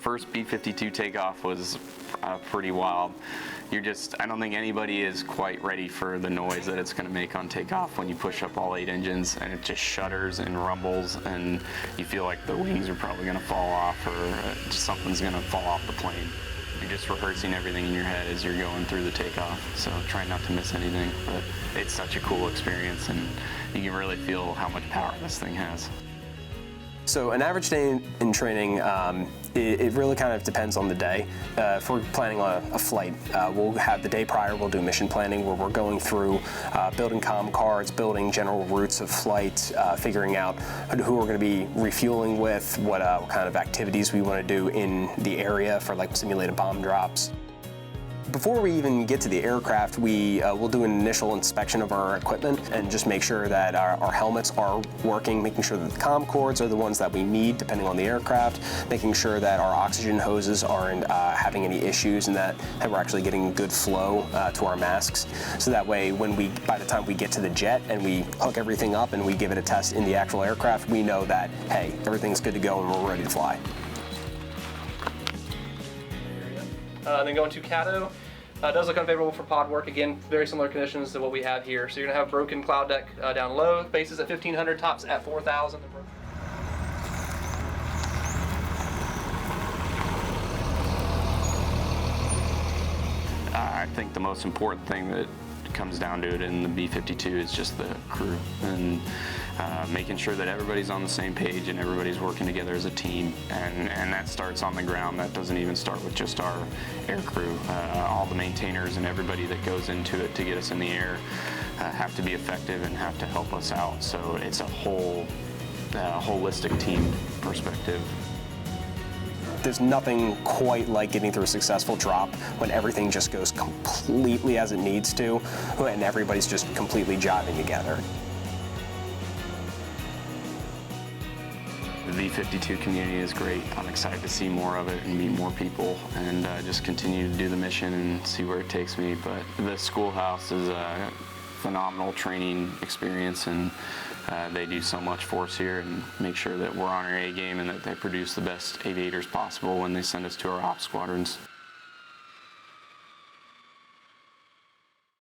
first B-52 takeoff was pretty wild. I don't think anybody is quite ready for the noise that it's going to make on takeoff when you push up all 8 engines and it just shudders and rumbles and you feel like the wings are probably going to fall off or something's going to fall off the plane. You're just rehearsing everything in your head as you're going through the takeoff, so try not to miss anything. But it's such a cool experience and you can really feel how much power this thing has. So an average day in training, it really kind of depends on the day. If we're planning on a flight, we'll have the day prior, we'll do mission planning where we're going through building comm cards, building general routes of flight, figuring out who we're going to be refueling with, what kind of activities we want to do in the area for like simulated bomb drops. Before we even get to the aircraft, we will do an initial inspection of our equipment and just make sure that our helmets are working, making sure that the comm cords are the ones that we need depending on the aircraft, making sure that our oxygen hoses aren't having any issues and that we're actually getting good flow to our masks. So that way, by the time we get to the jet and we hook everything up and we give it a test in the actual aircraft, we know that, hey, everything's good to go and we're ready to fly. Then going to Caddo. Does look unfavorable for pod work. Again, very similar conditions to what we have here. So you're going to have broken cloud deck down low, bases at 1,500, tops at 4,000. I think the most important thing that comes down to it in the B-52 is just the crew and making sure that everybody's on the same page and everybody's working together as a team, and that starts on the ground. That doesn't even start with just our air crew. All the maintainers and everybody that goes into it to get us in the air have to be effective and have to help us out. So it's a whole holistic team perspective. There's nothing quite like getting through a successful drop when everything just goes completely as it needs to and everybody's just completely jiving together. The V-52 community is great. I'm excited to see more of it and meet more people and just continue to do the mission and see where it takes me. But the schoolhouse is a phenomenal training experience, and they do so much for us here and make sure that we're on our A game and that they produce the best aviators possible when they send us to our ops squadrons.